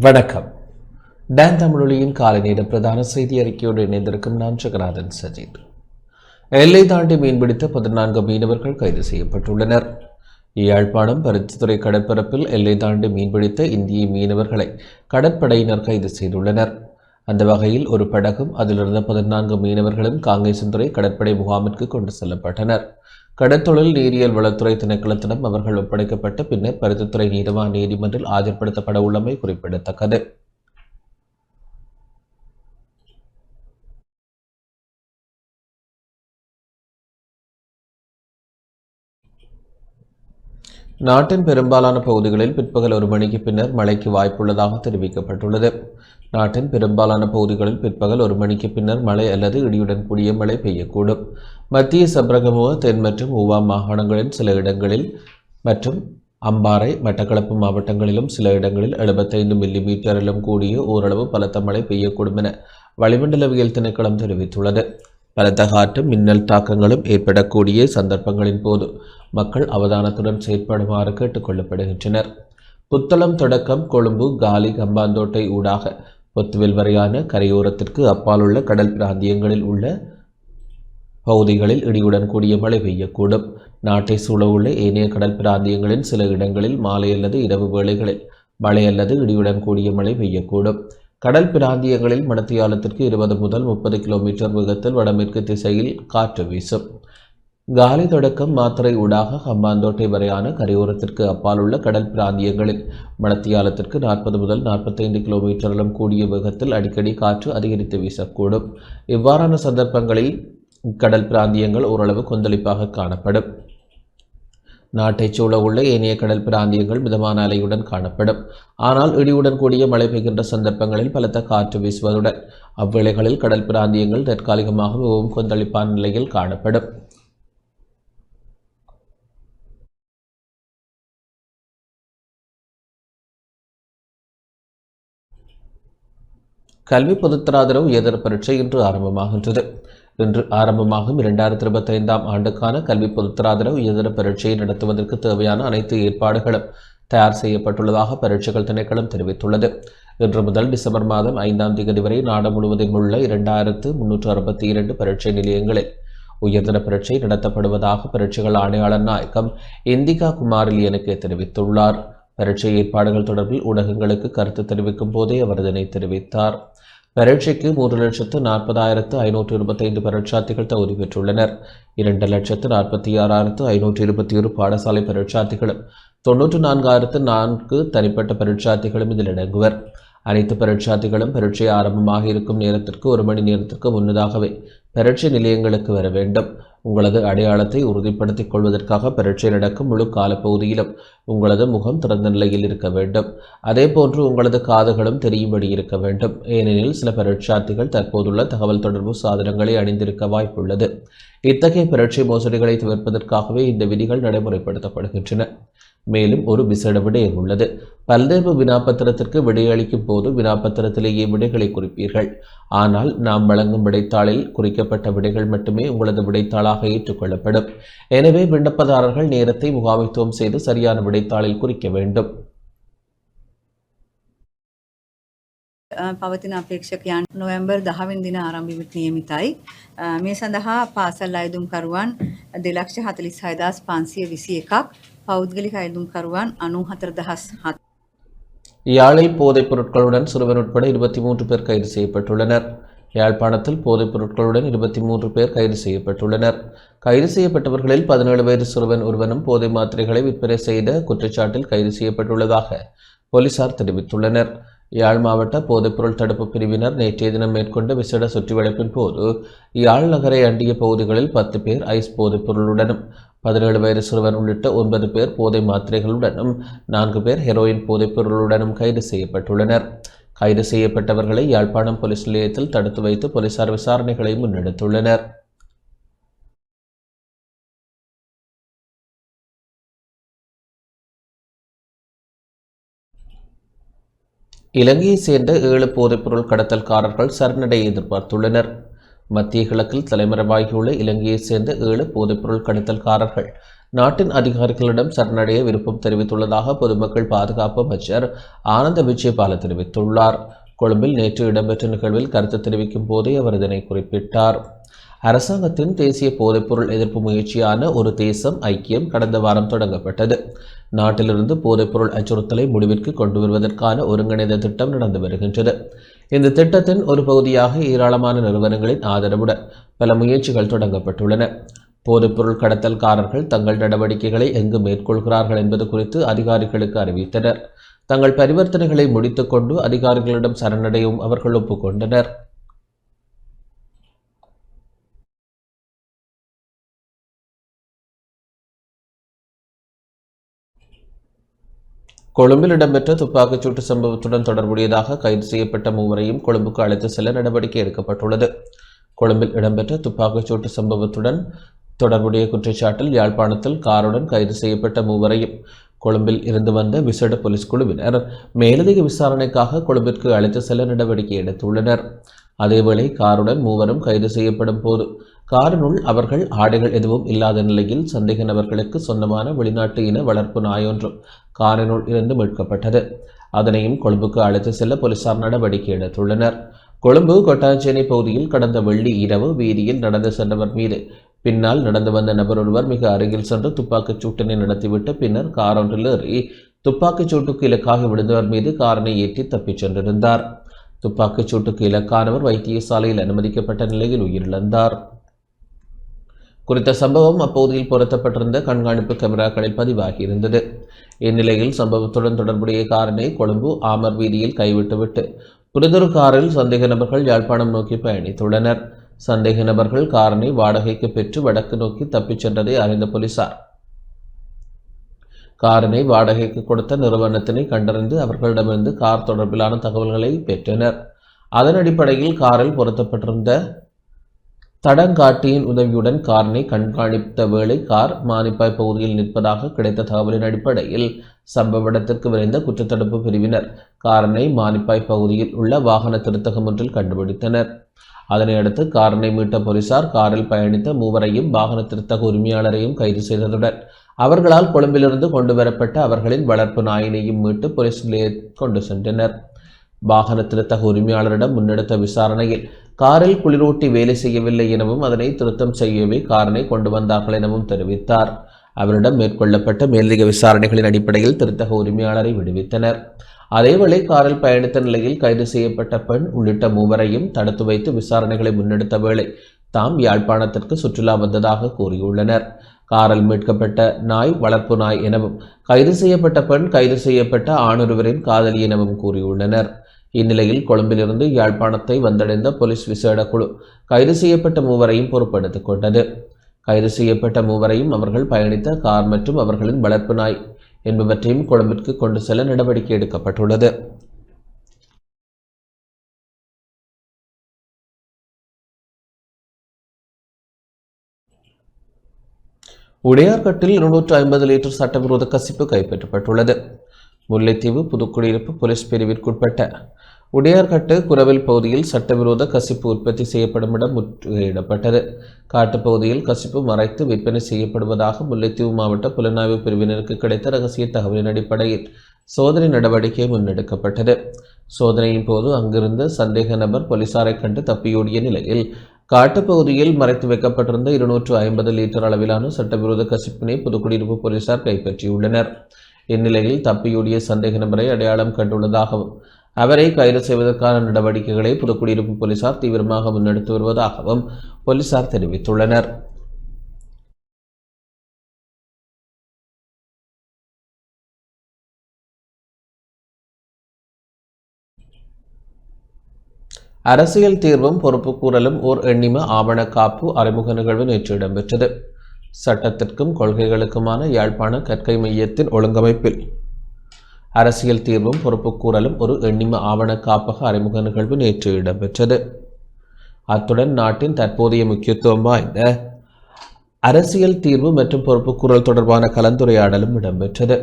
வணக்கம். டான் தமிழொலியின் காலை நேர பிரதான செய்தி அறிக்கையோடு இணைந்திருக்கும் நான் ஜெகநாதன் சஜித். எல்லை தாண்டி மீன்பிடித்த 14 மீனவர்கள் கைது செய்யப்பட்டுள்ளனர். யாழ்ப்பாணம் பருத்தித்துறை கடற்பரப்பில் எல்லை தாண்டி மீன்பிடித்த இந்திய மீனவர்களை கடற்படையினர் கைது செய்துள்ளனர். அந்த வகையில் ஒரு படகும் அதிலிருந்த 14 மீனவர்களும் காங்கேசன்துறை கடற்படை முகாமிற்கு கொண்டு செல்லப்பட்டனர். கடற்தொழில் நீரியல் வளத்துறை திணைக்களத்திடம் அவர்கள் ஒப்படைக்கப்பட்ட பின்னர் பருத்தித்துறை நீதவான் நீதிமன்றில் ஆஜர்படுத்தப்பட உள்ளமை குறிப்பிடத்தக்கது. நாட்டின் பெரும்பாலான பகுதிகளில் பிற்பகல் 1 மணிக்கு பின்னர் மழைக்கு வாய்ப்புள்ளதாக தெரிவிக்கப்பட்டுள்ளது. நாட்டின் பெரும்பாலான பகுதிகளில் பிற்பகல் 1 மணிக்கு பின்னர் மழை அல்லது இடியுடன் கூடிய மழை பெய்யக்கூடும். மத்திய சப்ரகமுவ தென் மற்றும் ஊவா மாகாணங்களின் சில இடங்களில் மற்றும் அம்பாறை மட்டக்களப்பு மாவட்டங்களிலும் சில இடங்களில் 75 மில்லிமீட்டரிலும் கூடிய ஓரளவு பலத்த மழை பெய்யக்கூடும் என வளிமண்டலவியல் திணைக்களம் தெரிவித்துள்ளது. பலத்த காற்றும் மின்னல் தாக்கங்களும் ஏற்படக்கூடிய சந்தர்ப்பங்களின் போது மக்கள் அவதானத்துடன் செயற்படுமாறு கேட்டுக் கொள்ளப்படுகின்றனர். புத்தளம் தொடக்கம் கொழும்பு காலி கம்பாந்தோட்டை ஊடாக பொத்துவில் வரையான கரையோரத்திற்கு அப்பால் உள்ள கடல் பிராந்தியங்களில் உள்ள பகுதிகளில் இடியுடன் கூடிய மழை பெய்யக்கூடும். நாட்டை சூழவுள்ள ஏனைய கடல் பிராந்தியங்களின் சில இடங்களில் மாலை அல்லது இரவு வேளைகளில் மழை அல்லது இடியுடன் கூடிய மழை பெய்யக்கூடும். கடல் பிராந்தியங்களில் மணித்தியாலத்திற்கு 20 முதல் 30 கிலோமீட்டர் வேகத்தில் வடமேற்கு திசையில் காற்று வீசும். காலி தொடக்கம் மாத்தறை ஊடாக ஹம்பாந்தோட்டை வரையான கரையோரத்திற்கு அப்பால் உள்ள கடல் பிராந்தியங்களில் மணித்தியாலத்திற்கு 40 முதல் 45 கிலோமீட்டரிலும் கூடிய வேகத்தில் அடிக்கடி காற்று அதிகரித்து வீசக்கூடும். இவ்வாறான சந்தர்ப்பங்களில் கடல் பிராந்தியங்கள் ஓரளவு கொந்தளிப்பாக காணப்படும். நாட்டை சூழ உள்ள ஏனைய கடல் பிராந்தியங்கள் மிதமான அலையுடன் காணப்படும். ஆனால் இடியுடன் கூடிய மழை பெய்கின்ற சந்தர்ப்பங்களில் பலத்த காற்று வீசுவதுடன் அவ்வேளைகளில் கடல் பிராந்தியங்கள் தற்காலிகமாக மிகவும் கொந்தளிப்பான நிலையில் காணப்படும். கல்வி பொதுத்தராதரவு உயர்தர பரீட்சை இன்று ஆரம்பமாகின்றது. இன்று ஆரம்பமாகும் 2025ஆம் ஆண்டுக்கான கல்வி பொதுத்தராதரவு உயர்தர பரீட்சையை நடத்துவதற்கு தேவையான அனைத்து ஏற்பாடுகளும் தயார் செய்யப்பட்டுள்ளதாக பரீட்சைகள் திணைக்களம் தெரிவித்துள்ளது. இன்று முதல் டிசம்பர் மாதம் 5ஆம் தேதி வரை நாடு முழுவதும் உள்ள 2362 பரீட்சை நிலையங்களில் உயர்தர பரீட்சை நடத்தப்படுவதாக பரீட்சைகள் ஆணையாளர் நாயகம் இந்திகா குமாரிலியனுக்கு தெரிவித்துள்ளார். பரீட்சை ஏற்பாடுகள் தொடர்பில் ஊடகங்களுக்கு கருத்து தெரிவிக்கும் போதே அவர் இதனை தெரிவித்தார். பரீட்சைக்கு 3,40,525 பரீட்சார்த்திகள் தகுதி பெற்றுள்ளனர். 2,46,521 பாடசாலை பரீட்சார்த்திகளும் 94,004 தனிப்பட்ட பரீட்சார்த்திகளும் இதில் அடங்குவர். அனைத்து பரீட்சார்த்திகளும் பரீட்சை ஆரம்பமாக இருக்கும் நேரத்திற்கு 1 மணி நேரத்திற்கு முன்னதாகவே பரீட்சை நிலையங்களுக்கு வர வேண்டும். உங்களது அடையாளத்தை உறுதிப்படுத்திக் கொள்வதற்காக பரீட்சை நடக்கும் முழு காலப்பகுதியிலும் உங்களது முகம் திறந்த நிலையில் இருக்க வேண்டும். அதேபோன்று உங்களது காதுகளும் தெரியும்படி இருக்க வேண்டும். ஏனெனில் சில பரீட்சார்த்திகள் தற்போதுள்ள தகவல் தொடர்பு சாதனங்களை அணிந்திருக்க வாய்ப்புள்ளது. இத்தகைய பரீட்சை மோசடிகளை தவிர்ப்பதற்காகவே இந்த விதிகள் நடைமுறைப்படுத்தப்படுகின்றன. மேலும் ஒரு விசேட விடயம் உள்ளது. பல்தேர்வு வினாப்பத்திரத்திற்கு விடையளிக்கும் போது வினாப்பத்திரத்திலேயே விடைகளை குறிப்பீர்கள். ஆனால் நாம் வழங்கும் விடைத்தாளில் குறிக்கப்பட்ட விடைகள் மட்டுமே உங்களது விடைத்தாளாக ஏற்றுக்கொள்ளப்படும். எனவே விண்ணப்பதாரர்கள் நேரத்தை முகாமைத்துவம் செய்து சரியான விடைத்தாளில் குறிக்க வேண்டும். පවතින අපේක්ෂකයන් නොවැම්බර් 10 වෙනි දින ආරම්භ නියමිතයි. මේ සඳහා පාසල් අයදුම්කරුවන් 2,46,521ක්, පෞද්ගලික අයදුම්කරුවන් 94,007. யாழில் போதைப் பொருட்களுடன் சிறுவன் உட்பட 23 பேர் கைது செய்யப்பட்டுள்ளனர். யாழ்ப்பாணத்தில் போதைப் பொருட்களுடன் 23 பேர் கைது செய்யப்பட்டுள்ளனர். கைது செய்யப்பட்டவர்களில் 17 வயது சிறுவன் ஒருவனும் போதை மாத்திரைகளை விற்பனை செய்த குற்றச்சாட்டில் கைது செய்யப்பட்டுள்ளதாக போலீசார் தெரிவித்துள்ளனர். யாழ் மாவட்ட போதைப்பொருள் தடுப்பு பிரிவினர் நேற்றைய தினம் மேற்கொண்ட விசேட சுற்றிவளைப்பின் போது யாழ் நகரை அண்டிய பகுதிகளில் 10 பேர் ஐஸ் போதைப் பொருளுடனும் 17 வயது சிறுவன் உள்ளிட்ட 9 பேர் போதை மாத்திரைகளுடனும் 4 பேர் ஹெரோயின் போதைப் பொருளுடனும் கைது செய்யப்பட்டுள்ளனர். கைது செய்யப்பட்டவர்களை யாழ்ப்பாணம் போலீஸ் நிலையத்தில் தடுத்து வைத்து போலீசார் விசாரணைகளை முன்னெடுத்துள்ளனர். இலங்கையை சேர்ந்த 7 போதைப்பொருள் கடத்தல்காரர்கள் சரணடைய எதிர்பார்த்துள்ளனர். மத்திய கிழக்கில் தலைமறைவாகியுள்ள இலங்கையைச் சேர்ந்த 7 போதைப்பொருள் கடத்தல்காரர்கள் நாட்டின் அதிகாரிகளிடம் சரணடைய விருப்பம் தெரிவித்துள்ளதாக பொதுமக்கள் பாதுகாப்பு அமைச்சர் ஆனந்த விஜயபால தெரிவித்துள்ளார். கொழும்பில் நேற்று இடம்பெற்ற நிகழ்வில் கருத்து தெரிவிக்கும் போதே அவர் இதனை குறிப்பிட்டார். அரசாங்கத்தின் தேசிய போதைப்பொருள் எதிர்ப்பு முயற்சியான ஒரு தேசம் ஐக்கியம் கடந்த வாரம் தொடங்கப்பட்டது. நாட்டிலிருந்து போதைப்பொருள் அச்சுறுத்தலை முடிவிற்கு கொண்டு வருவதற்கான ஒருங்கிணைந்த திட்டம் நடந்து வருகின்றது. இந்த திட்டத்தின் ஒரு பகுதியாக ஏராளமான நிறுவனங்களின் ஆதரவுடன் பல முயற்சிகள் தொடங்கப்பட்டுள்ளன. போதைப்பொருள் கடத்தல்காரர்கள் தங்கள் நடவடிக்கைகளை எங்கு மேற்கொள்கிறார்கள் என்பது குறித்து அதிகாரிகளுக்கு அறிவித்தனர். தங்கள் பரிவர்த்தனைகளை முடித்துக்கொண்டு அதிகாரிகளிடம் சரணடையவும் அவர்கள் ஒப்புக்கொண்டனர். கொழும்பில் இடம்பெற்ற துப்பாக்கிச்சூட்டு சம்பவத்துடன் தொடர்புடையதாக கைது செய்யப்பட்ட மூவரையும் கொழும்புக்கு அழைத்து செல்ல நடவடிக்கை எடுக்கப்பட்டுள்ளது. கொழும்பில் இடம்பெற்ற துப்பாக்கிச்சூட்டு சம்பவத்துடன் தொடர்புடைய குற்றச்சாட்டில் யாழ்ப்பாணத்தில் காருடன் கைது செய்யப்பட்ட மூவரையும் கொழும்பில் இருந்து வந்த விசேட போலீஸ் குழுவினர் மேலதிக விசாரணைக்காக கொழும்பிற்கு அழைத்து செல்ல நடவடிக்கை எடுத்துள்ளனர். அதேவேளை காருடன் மூவரும் கைது செய்யப்படும் போது காரினுள் அவர்கள் ஆடைகள் எதுவும் இல்லாத நிலையில் சந்தேக நபர்களுக்கு சொந்தமான வெளிநாட்டு இன வளர்ப்பு நாயொன்றும் காரினுள் இருந்து மீட்கப்பட்டது. அதனையும் கொழும்புக்கு அழைத்து செல்ல போலீசார் நடவடிக்கை எடுத்துள்ளனர். கொழும்பு கொட்டாஞ்சேனை பகுதியில் கடந்த வெள்ளி இரவு வீதியில் நடந்து சென்றவர் மீது பின்னால் நடந்து வந்த நபர் ஒருவர் மிக அருகில் சென்று துப்பாக்கிச் சூட்டினை நடத்திவிட்டு பின்னர் காரொன்றில் ஏறி துப்பாக்கிச் சூட்டுக்கு இலக்காக விழுந்தவர் மீது காரனை ஏற்றி தப்பிச் சென்றிருந்தார். துப்பாக்கிச் சூட்டுக்கு இலக்கானவர் வைத்தியசாலையில் அனுமதிக்கப்பட்ட நிலையில் உயிரிழந்தார். குறித்த சம்பவம் அப்பகுதியில் பொருத்தப்பட்டிருந்த கண்காணிப்பு கேமராக்களில் பதிவாகியிருந்தது. இந்நிலையில் சம்பவத்துடன் தொடர்புடைய காரனை கொழும்பு ஆமர் வீதியில் கைவிட்டுவிட்டு புரிதொரு காரில் சந்தேக நபர்கள் யாழ்ப்பாணம் நோக்கி பயணித்துள்ளனர். சந்தேக நபர்கள் காரனை வாடகைக்கு பெற்று வடக்கு நோக்கி தப்பிச் சென்றதை அறிந்த போலீசார் காரனை வாடகைக்கு கொடுத்த நிறுவனத்தினை கண்டறிந்து அவர்களிடமிருந்து கார் தொடர்பிலான தகவல்களை பெற்றனர். அதன் அடிப்படையில் காரில் பொருத்தப்பட்டிருந்த தடங்காட்டியின் உதவியுடன் காரனை கண்காணித்த வேளை கார் மானிப்பாய் பகுதியில் நிற்பதாக கிடைத்த தகவலின் அடிப்படையில் சம்பவ இடத்திற்கு விரைந்த குற்றத்தடுப்பு பிரிவினர் காரனை மானிப்பாய் பகுதியில் உள்ள வாகன திருத்தகம் ஒன்றில் கண்டுபிடித்தனர். அதனையடுத்து காரனை மீட்ட போலீசார் காரில் பயணித்த மூவரையும் வாகன திருத்தக உரிமையாளரையும் கைது செய்ததுடன் அவர்களால் கொழும்பிலிருந்து கொண்டு வரப்பட்ட அவர்களின் வளர்ப்பு நாயினையும் மீட்டு போலீஸ் நிலையம் கொண்டு சென்றனர். வாகன திருத்தக உரிமையாளரிடம் முன்னெடுத்த விசாரணையில் காரில் குளிரூட்டி வேலை செய்யவில்லை எனவும் அதனை திருத்தம் செய்யவே காரனை கொண்டு வந்தார்கள் எனவும் தெரிவித்தார். அவரிடம் மேற்கொள்ளப்பட்ட மேலதிக விசாரணைகளின் அடிப்படையில் திருத்தக உரிமையாளரை விடுவித்தனர். அதேவேளை காரில் பயணித்த நிலையில் கைது செய்யப்பட்ட பெண் உள்ளிட்ட மூவரையும் தடுத்து வைத்து விசாரணைகளை முன்னெடுத்த வேளை தாம் யாழ்ப்பாணத்திற்கு சுற்றுலா வந்ததாக கூறியுள்ளனர். காரில் மீட்கப்பட்ட நாய் வளர்ப்பு நாய் எனவும் கைது செய்யப்பட்ட பெண் கைது செய்யப்பட்ட ஆணொருவரின் காதலி எனவும் கூறியுள்ளனர். இந்நிலையில் கொழும்பிலிருந்து யாழ்ப்பாணத்தை வந்தடைந்த போலீஸ் விசேட குழு கைது செய்யப்பட்ட மூவரையும் பொறுப்பெடுத்துக் கொண்டது. கைது செய்யப்பட்ட மூவரையும் அவர்கள் பயணித்த கார் மற்றும் அவர்களின் வளர்ப்பு நாய் என்பவற்றையும் கொழும்பிற்கு கொண்டு செல்ல நடவடிக்கை எடுக்கப்பட்டுள்ளது. உடையார்கட்டில் 250 லிட்டர் சட்டவிரோத கசிப்பு கைப்பற்றப்பட்டுள்ளது. முல்லைத்தீவு புதுக்குடியிருப்பு போலீஸ் பிரிவிற்குட்பட்ட உடையார்கட்டு குரவில் பகுதியில் சட்டவிரோத கசிப்பு உற்பத்தி செய்யப்படும் இடம் முற்றுகையிடப்பட்டது. காட்டுப்பகுதியில் கசிப்பு மறைத்து விற்பனை செய்யப்படுவதாக முல்லைத்தீவு மாவட்ட புலனாய்வு பிரிவினருக்கு கிடைத்த ரகசிய தகவலின் அடிப்படையில் சோதனை நடவடிக்கை முன்னெடுக்கப்பட்டது. சோதனையின் போது அங்கிருந்த சந்தேக நபர் போலீசாரை கண்டு தப்பியோடிய நிலையில் காட்டுப்பகுதியில் மறைத்து வைக்கப்பட்டிருந்த 250 லிட்டர் அளவிலான சட்டவிரோத கசிப்பினை புதுக்குடியிருப்பு போலீசார் கைப்பற்றியுள்ளனர். இந்நிலையில் தப்பியோடிய சந்தேக நபரை அடையாளம் கண்டுள்ளதாகவும் அவரை கைது செய்வதற்கான நடவடிக்கைகளை புதுக்குடியிருப்பு போலீசார் தீவிரமாக முன்னெடுத்து வருவதாகவும் போலீசார் தெரிவித்துள்ளனர். அரசியல் தீர்வும் பொறுப்புக்கூறலும் ஓர் எண்ணிம ஆவண காப்பு அறிமுக நிகழ்வு நேற்று இடம்பெற்றது. சட்டத்திற்கும் கொள்கைகளுக்குமான யாழ்ப்பாண கற்கை மையத்தின் ஒழுங்கமைப்பில் அரசியல் தீர்வும் பொறுப்புக்கூறலும் ஒரு எண்ணிம ஆவண காப்பக அறிமுக நிகழ்வு நேற்று இடம்பெற்றது. அத்துடன் நாட்டின் தற்போதைய முக்கியத்துவம் வாய்ந்த அரசியல் தீர்வு மற்றும் பொறுப்புக்கூறல் தொடர்பான கலந்துரையாடலும் இடம்பெற்றது.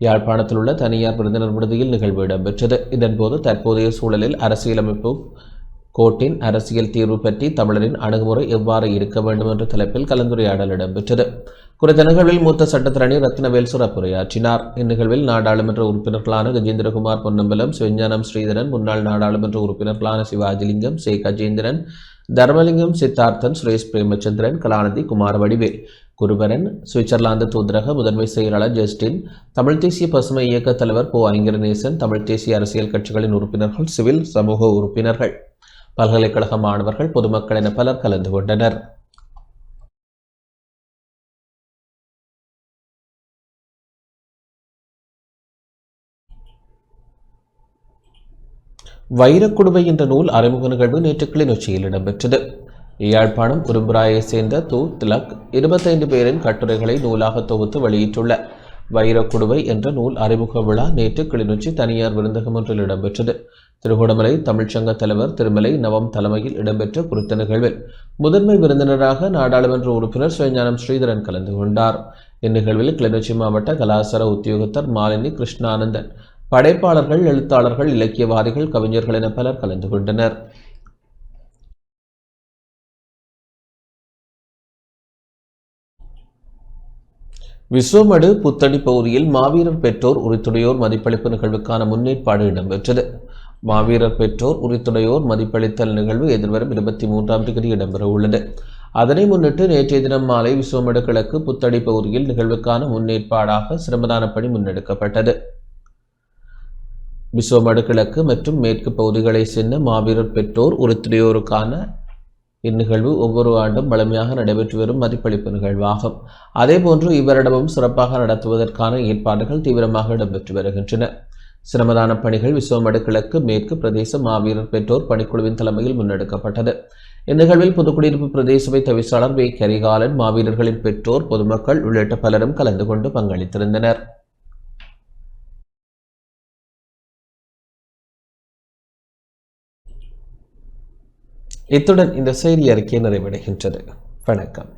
யாழ்ப்பாணத்தில் உள்ள தனியார் விருந்தினர் விடுதியில் நிகழ்வு இடம்பெற்றது. இதன்போது தற்போதைய சூழலில் அரசியலமைப்பு கோட்டின் அரசியல் தீர்வு பற்றி தமிழரின் அணுகுமுறை எவ்வாறு இருக்க வேண்டும் என்ற தலைப்பில் கலந்துரையாடல் இடம்பெற்றது. குறித்த நிகழ்வில் மூத்த சட்டத்தரணி ரத்னவேல் சிறப்புரையாற்றினார். இந்நிகழ்வில் நாடாளுமன்ற உறுப்பினர்களான கஜேந்திரகுமார் பொன்னம்பலம், சிவஞானம் ஸ்ரீதரன், முன்னாள் நாடாளுமன்ற உறுப்பினர்களான சிவாஜிலிங்கம், சே கஜேந்திரன், தர்மலிங்கம், சித்தார்த்தன், சுரேஷ் பிரேமச்சந்திரன், கலாநிதி குமாரவடிவேல், குருபரன், சுவிட்சர்லாந்து தூதரக முதன்மை செயலாளர் ஜஸ்டின், தமிழ் தேசிய பசுமை இயக்க தலைவர் போ ஐங்கரநேசன், தமிழ் தேசிய அரசியல் கட்சிகளின் உறுப்பினர்கள், சிவில் சமூக உறுப்பினர்கள், பல்கலைக்கழக மாணவர்கள், பொதுமக்கள் என பலர் கலந்து கொண்டனர். வைரக்குடுவை என்ற நூல் அறிமுக நிகழ்வு நேற்று கிளிநொச்சியில் இடம்பெற்றது. யாழ்ப்பாணம் உரும்புராயை சேர்ந்த திலக் 25 பேரின் கட்டுரைகளை நூலாக தொகுத்து வெளியிட்டுள்ள வைரக்குடுவை என்ற நூல் அறிமுக விழா நேற்று கிளிநொச்சி தனியார் விருந்தகம் ஒன்றில் இடம்பெற்றது. திருகோணமலை தமிழ்ச்சங்க தலைவர் திருமலை நவம் தலைமையில் இடம்பெற்ற குறித்த நிகழ்வில் முதன்மை விருந்தினராக நாடாளுமன்ற உறுப்பினர் சிவஞானம் ஸ்ரீதரன் கலந்து கொண்டார். இந்நிகழ்வில் கிளிநொச்சி மாவட்ட கலாசார உத்தியோகத்தர் மாலினி கிருஷ்ணானந்தன், படைப்பாளர்கள், எழுத்தாளர்கள், இலக்கியவாதிகள், கவிஞர்கள் என பலர் கலந்து கொண்டனர். விஸ்வமடு புத்தடி பகுதியில் மாவீரர் பெற்றோர் உரித்துடையோர் மதிப்பளிப்பு நிகழ்வுக்கான முன்னேற்பாடு இடம்பெற்றது. மாவீரர் பெற்றோர் உரித்துடையோர் மதிப்பளித்தல் நிகழ்வு எதிர்வரும் 23ஆம் தேதி இடம்பெற உள்ளது. அதனை முன்னிட்டு நேற்றைய தினம் மாலை விஸ்வமடு கிழக்கு புத்தடி பகுதியில் நிகழ்வுக்கான முன்னேற்பாடாக சிரமதான பணி முன்னெடுக்கப்பட்டது. விஸ்வமடு கிழக்கு மற்றும் மேற்கு பகுதிகளை சேர்ந்த மாவீரர் பெற்றோர் உரித்துடையோருக்கான இந்நிகழ்வு ஒவ்வொரு ஆண்டும் வலிமையாக நடைபெற்று வரும் மதிப்பளிப்பு நிகழ்வாகும். அதேபோன்று இவ்வரிடமும் சிறப்பாக நடத்துவதற்கான ஏற்பாடுகள் தீவிரமாக இடம்பெற்று வருகின்றன. சிரமதான பணிகள் விஸ்வமடு கிழக்கு மேற்கு பிரதேச மாவீரர் பெற்றோர் பணிக்குழுவின் தலைமையில் முன்னெடுக்கப்பட்டது. இந்நிகழ்வில் புதுக்குடியிருப்பு பிரதேச சபை தவிசாளர் வே கரிகாலன், மாவீரர்களின் பெற்றோர், பொதுமக்கள் உள்ளிட்ட பலரும் கலந்து கொண்டு பங்களித்திருந்தனர். இத்துடன் இந்த செய்தி அறிக்கை நிறைவடைகின்றது. வணக்கம்.